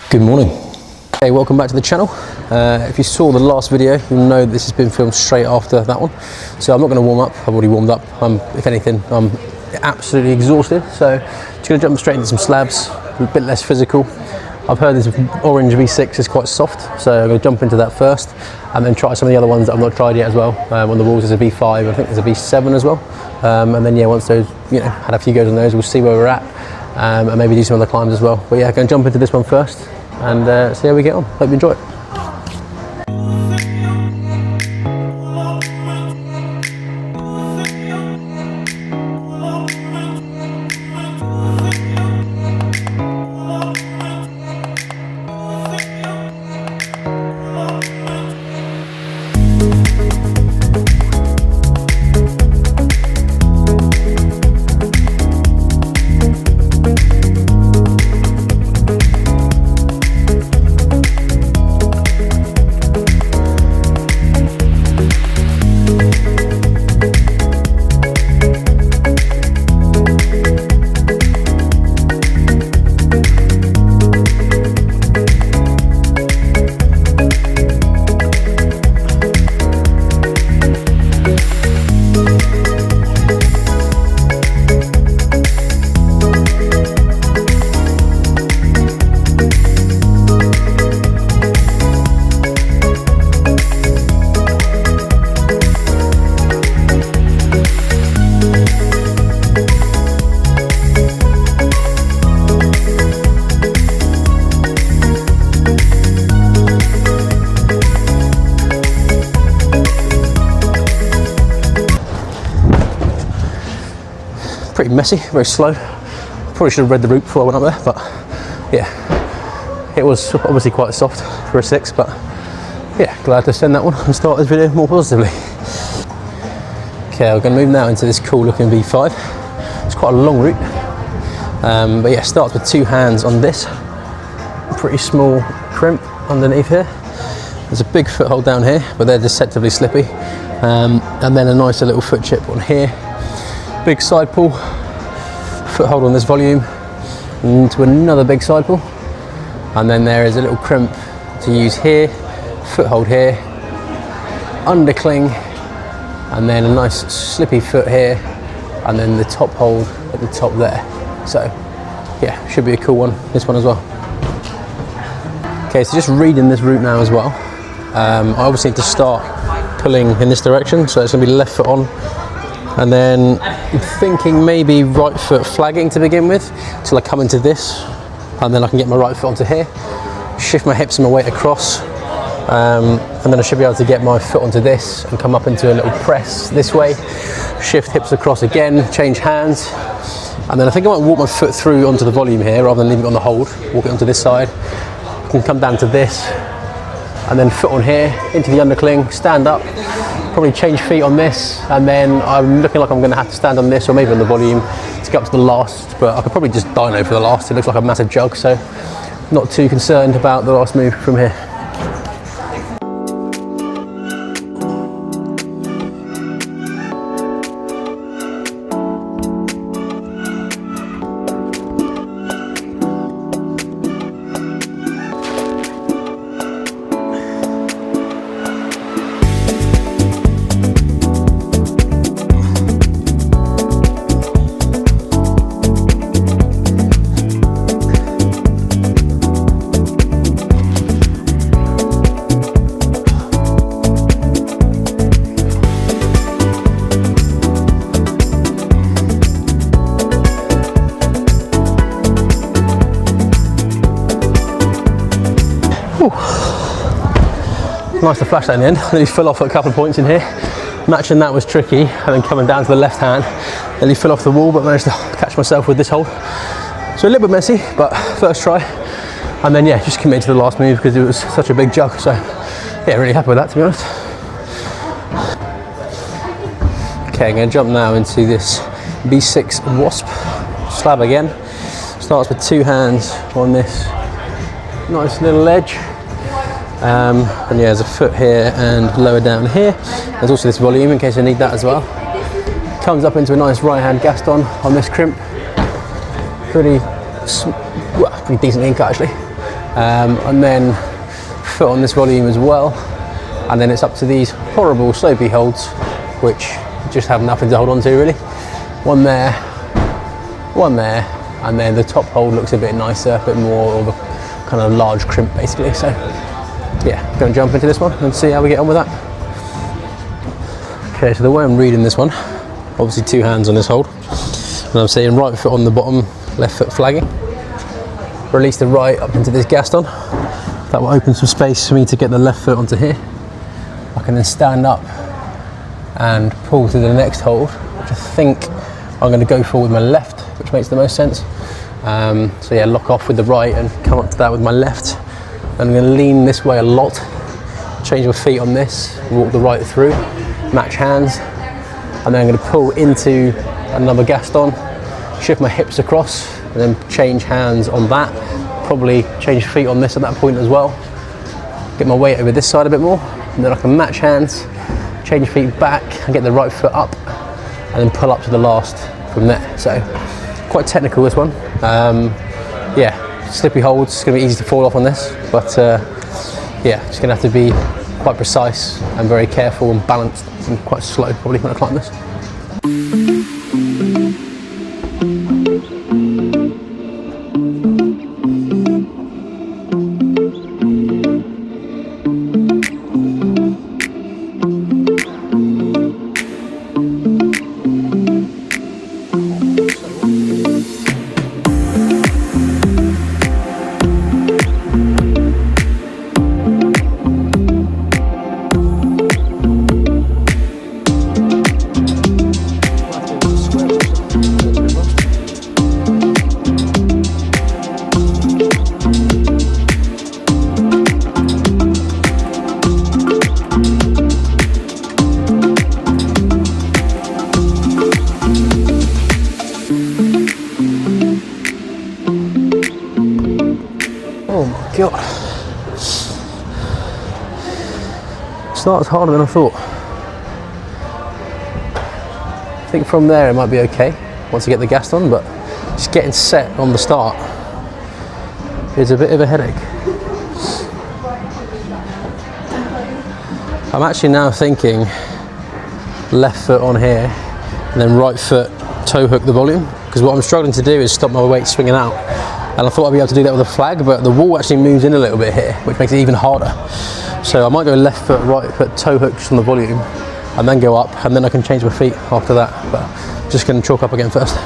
Good morning. Hey, welcome back to the channel. If you saw the last video, you'll know that this has been filmed straight after that one. So I'm not going to warm up, I've already warmed up. If anything, I'm absolutely exhausted. So just going to jump straight into some slabs, a bit less physical. I've heard this orange V6 is quite soft, so I'm going to jump into that first and then try some of the other ones that I've not tried yet as well. On the walls there's a V5, I think there's a V7 as well. And then yeah, once those, had a few goes on those, we'll see where we're at. And maybe do some other climbs as well. But yeah, I'm going to jump into this one first and see how we get on. Hope you enjoy it. Pretty messy, very slow. Probably should have read the route before I went up there, but yeah, it was obviously quite soft for a 6, but yeah, glad to send that one and start this video more positively. Okay, we're going to move now into this cool looking V5. It's quite a long route, but yeah, starts with 2 hands on this. Pretty small crimp underneath here. There's a big foothold down here, but they're deceptively slippy. And then a nicer little foot chip on here. Big side pull, foothold on this volume, into another big side pull, and then there is a little crimp to use here, foothold here, undercling, and then a nice slippy foot here, and then the top hold at the top there. So yeah, should be a cool one, this one as well. Okay, so just reading this route now as well. I obviously need to start pulling in this direction, so it's going to be left foot on. And then I'm thinking maybe right foot flagging to begin with, till I come into this, and then I can get my right foot onto here, shift my hips and my weight across, and then I should be able to get my foot onto this and come up into a little press this way, shift hips across again, change hands, and then I think I might walk my foot through onto the volume here rather than leaving it on the hold, walk it onto this side, I can come down to this, and then foot on here, into the undercling, stand up, probably change feet on this, and then I'm looking like I'm going to have to stand on this or maybe on the volume to get up to the last, but I could probably just dyno for the last. It looks like a massive jug, so not too concerned about the last move from here. Nice to flash that in the end. I nearly fell off at a couple of points in here. Matching that was tricky, and then coming down to the left hand, nearly fell off the wall, but managed to catch myself with this hold. So a little bit messy, but first try. And then yeah, just committed to the last move because it was such a big jug. So yeah, really happy with that, to be honest. Okay, I'm going to jump now into this B6 Wasp. slab again. Starts with 2 hands on this nice little ledge. And yeah, there's a foot here and lower down here. There's also this volume in case I need that as well. Comes up into a nice right hand Gaston on this crimp. Pretty decent ink actually. And then foot on this volume as well. And then it's up to these horrible slopey holds, which just have nothing to hold on to really. One there, and then the top hold looks a bit nicer, a bit more of a kind of large crimp basically. So yeah, I'm going to jump into this one and see how we get on with that. Okay, so the way I'm reading this one, obviously 2 hands on this hold, and I'm saying right foot on the bottom, left foot flagging. Release the right up into this Gaston. That will open some space for me to get the left foot onto here. I can then stand up and pull to the next hold, which I think I'm going to go for with my left, which makes the most sense. So yeah, lock off with the right and come up to that with my left. Then I'm going to lean this way a lot, change my feet on this, walk the right through, match hands, and then I'm going to pull into another Gaston, shift my hips across, and then change hands on that. Probably change feet on this at that point as well. Get my weight over this side a bit more, and then I can match hands, change feet back, and get the right foot up, and then pull up to the last from there. So quite technical this one. Yeah, slippy holds, it's going to be easy to fall off on this, but yeah, just going to have to be quite precise and very careful and balanced and quite slow probably when I climb this. God. Starts harder than I thought. I think from there it might be okay once I get the Gaston, but just getting set on the start is a bit of a headache. I'm actually now thinking left foot on here and then right foot toe hook the volume, because what I'm struggling to do is stop my weight swinging out. And I thought I'd be able to do that with a flag, but the wall actually moves in a little bit here, which makes it even harder. So I might go left foot, right foot, toe hooks on the volume, and then go up, and then I can change my feet after that. But just going to chalk up again first.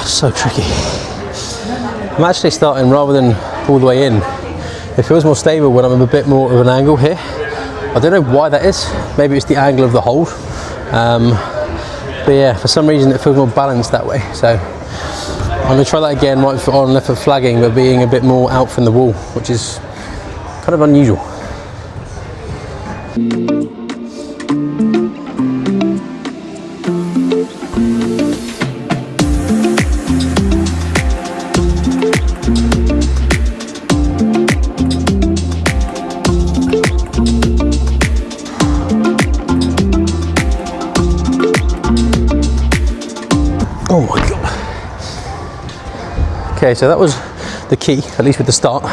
So tricky. I'm actually starting rather than all the way in. It feels more stable when I'm a bit more of an angle here. I don't know why that is. Maybe it's the angle of the hold. But yeah, for some reason it feels more balanced that way. So I'm going to try that again, right foot on, left foot flagging, but being a bit more out from the wall, which is kind of unusual. Oh my god. Okay, so that was the key, at least with the start.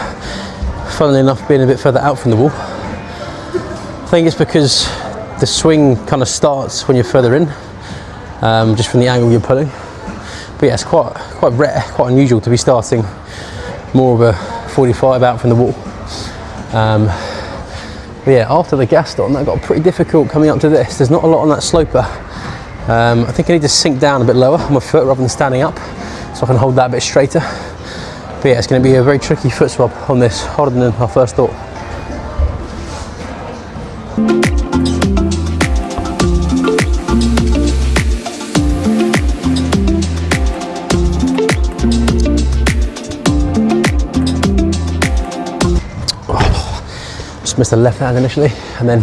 Funnily enough, being a bit further out from the wall. I think it's because the swing kind of starts when you're further in. just from the angle you're pulling. But yeah, it's quite rare, quite unusual to be starting more of a 45 out from the wall. But yeah, after the gas stop, that got pretty difficult coming up to this. There's not a lot on that sloper. I think I need to sink down a bit lower on my foot rather than standing up, so I can hold that a bit straighter. But yeah, it's going to be a very tricky foot swap on this, harder than I first thought. Just missed the left hand initially, and then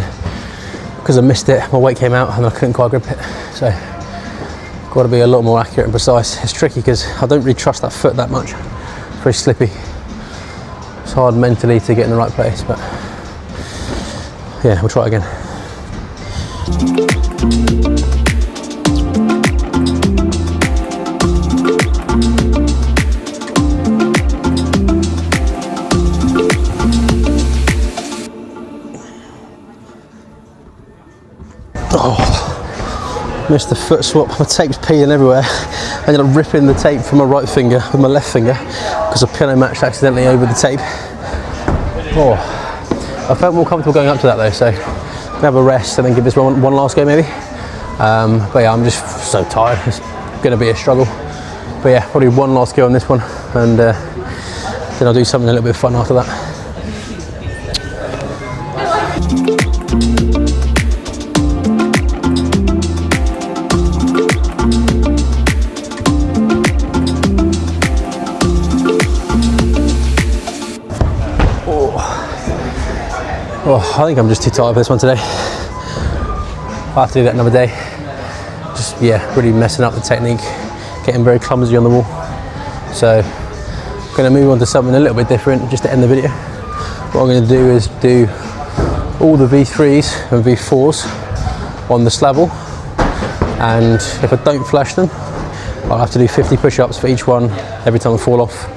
because I missed it, my weight came out and I couldn't quite grip it. So got to be a lot more accurate and precise. It's tricky because I don't really trust that foot that much. It's very slippy. It's hard mentally to get in the right place, but yeah, we'll try it again. Oh, missed the foot swap. My tape's peeling everywhere. I ended up ripping the tape from my right finger with my left finger because I piano matched accidentally over the tape. Oh, I felt more comfortable going up to that though, so I'll have a rest and then give this one last go maybe. But yeah, I'm just so tired. It's going to be a struggle. But yeah, probably one last go on this one, and then I'll do something a little bit fun after that. Oh, I think I'm just too tired for this one today. I'll have to do that another day. Just, yeah, really messing up the technique, getting very clumsy on the wall. So, I'm going to move on to something a little bit different just to end the video. What I'm going to do is do all the V3s and V4s on the slab wall. And if I don't flash them, I'll have to do 50 push-ups for each one every time I fall off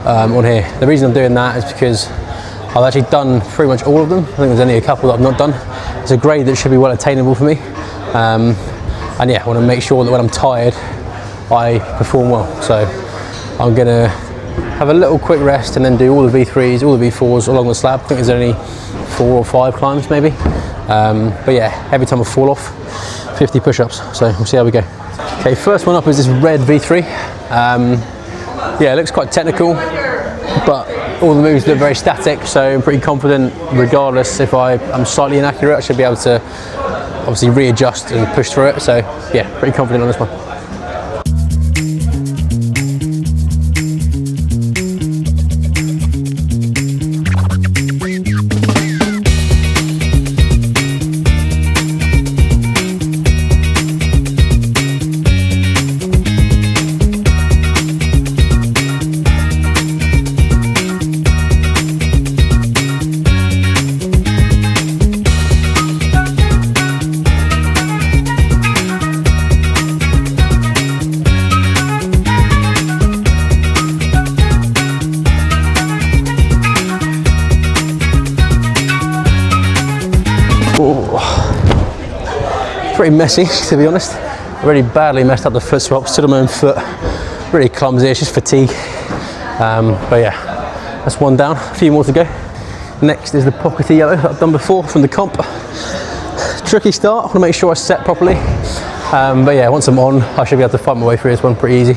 on here. The reason I'm doing that is because I've actually done pretty much all of them. I think there's only a couple that I've not done. It's a grade that should be well attainable for me. And yeah, I want to make sure that when I'm tired, I perform well. So I'm gonna have a little quick rest and then do all the V3s, all the V4s along the slab. I think there's only 4 or 5 climbs maybe. But yeah, every time I fall off, 50 push-ups. So we'll see how we go. Okay, first one up is this red V3. Yeah, it looks quite technical, but all the moves look very static, so I'm pretty confident regardless if I'm slightly inaccurate, I should be able to obviously readjust and push through it. So yeah, pretty confident on this one. Pretty messy, to be honest. I really badly messed up the foot swap, stood on my own foot, really clumsy, it's just fatigue. But yeah, that's one down, a few more to go. Next is the pockety yellow that I've done before from the comp. Tricky start, I want to make sure I set properly. But yeah, once I'm on, I should be able to fight my way through this one pretty easy.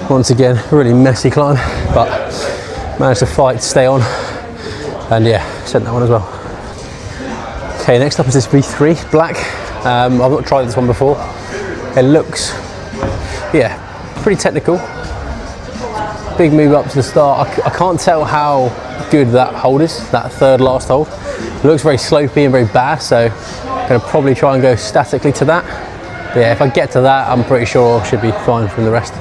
Once again, a really messy climb, but managed to fight to stay on, and yeah, sent that one as well. Okay, next up is this V3 black. I've not tried this one before. It looks, yeah, pretty technical. Big move up to the start. I can't tell how good that hold is, that third last hold. It looks very slopey and very bad, so I'm going to probably try and go statically to that. But yeah, if I get to that, I'm pretty sure I should be fine from the rest.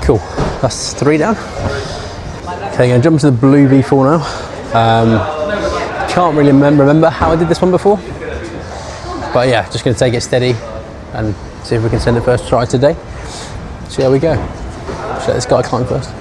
Cool, that's 3 down. Okay, gonna jump to the blue V4 now. Can't really remember how I did this one before. But yeah, just gonna take it steady and see if we can send it first try today. See how we go. So let this guy climb first.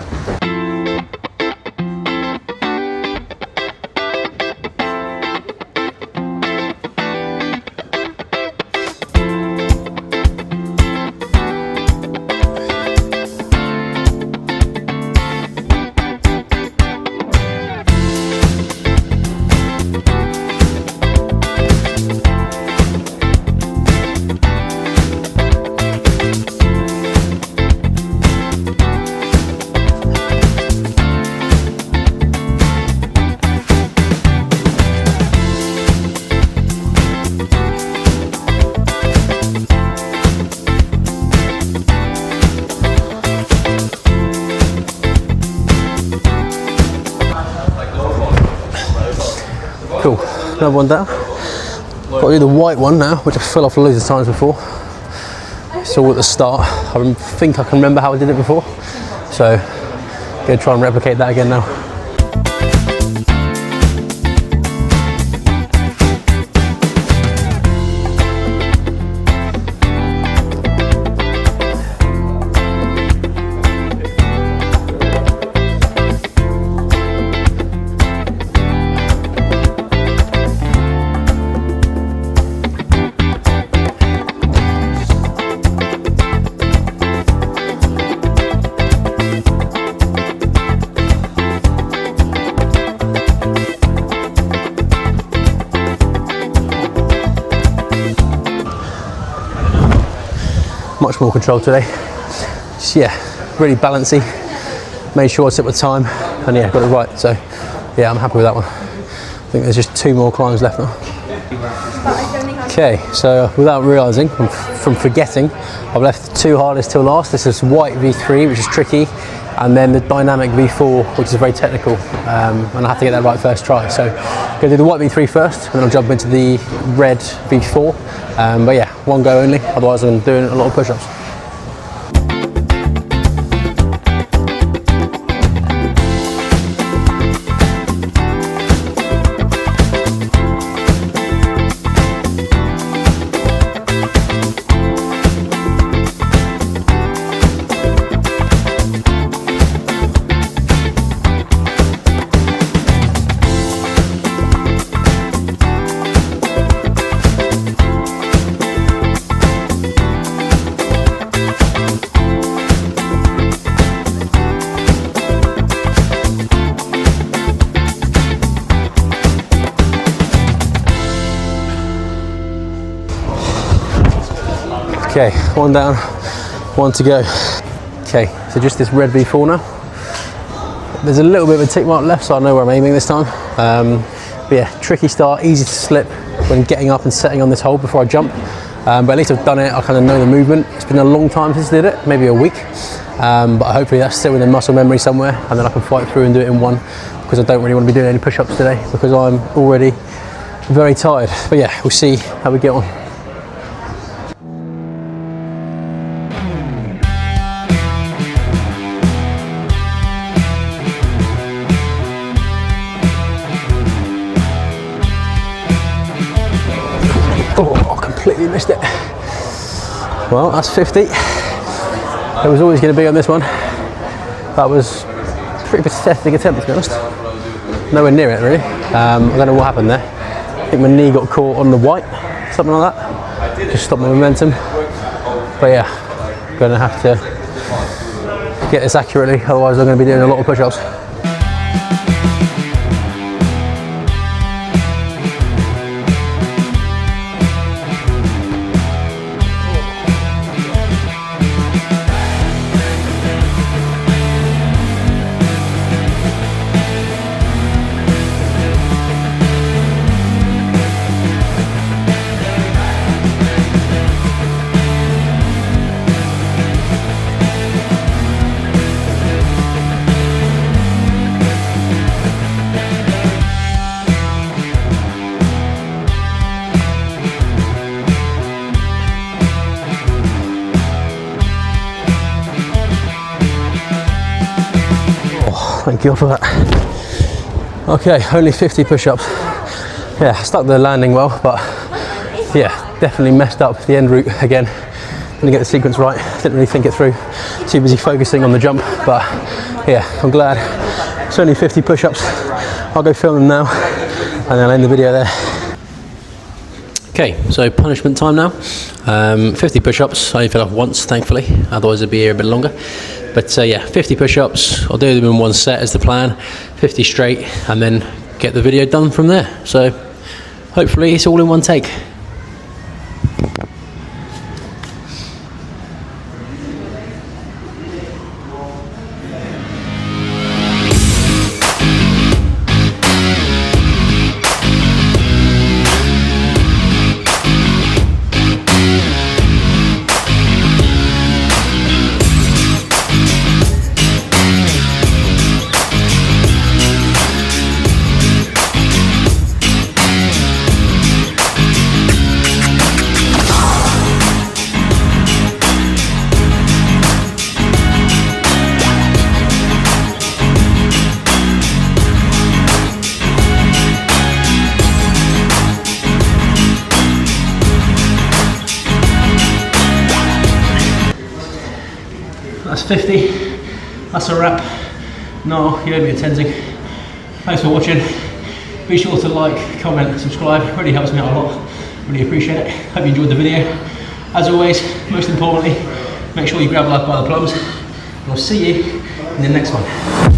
Cool, another one down. Got to do the white one now, which I fell off loads of times before. It's all at the start. I think I can remember how I did it before. So, gonna try and replicate that again now. Much more control today. Just, yeah, really balancy. Made sure I took the time and yeah, got it right. So yeah, I'm happy with that one. I think there's just 2 more climbs left now. Okay, so without realising, from forgetting, I've left the 2 hardest till last. This is white V3, which is tricky, and then the dynamic V4, which is very technical, and I have to get that right first try. So I'm going to do the white V3 first, and then I'll jump into the red V4. But yeah, one go only, otherwise I'm doing a lot of push-ups. Okay, one down, one to go. Okay, so just this red V4 now. There's a little bit of a tick mark left, so I know where I'm aiming this time. But yeah, tricky start, easy to slip when getting up and setting on this hold before I jump. But at least I've done it, I kind of know the movement. It's been a long time since I did it, maybe a week. But hopefully that's still within muscle memory somewhere, and then I can fight through and do it in one, because I don't really want to be doing any push-ups today, because I'm already very tired. But yeah, we'll see how we get on. Oh, I completely missed it. Well, that's 50. It was always going to be on this one. That was a pretty pathetic attempt, to be honest. Nowhere near it, really. I don't know what happened there. I think my knee got caught on the white, something like that. Just stopped my momentum. But yeah, going to have to get this accurately, otherwise I'm going to be doing a lot of push-ups. Thank you for that. Okay, only 50 push-ups. Yeah, stuck the landing well, but yeah, definitely messed up the end route again. Didn't get the sequence right, didn't really think it through. Too busy focusing on the jump, but yeah, I'm glad. It's only 50 push-ups. I'll go film them now, and then I'll end the video there. Okay, so punishment time now. 50 push-ups. I only fell off once, thankfully. Otherwise, it'd be here a bit longer. But yeah, 50 push-ups. I'll do them in one set as the plan. 50 straight, and then get the video done from there. So hopefully, it's all in one take. That's 50, that's a wrap. No, you owe me a tenzing. Thanks for watching. Be sure to like, comment, subscribe, really helps me out a lot. Really appreciate it. Hope you enjoyed the video. As always, most importantly, make sure you grab life by the plums. And I'll see you in the next one.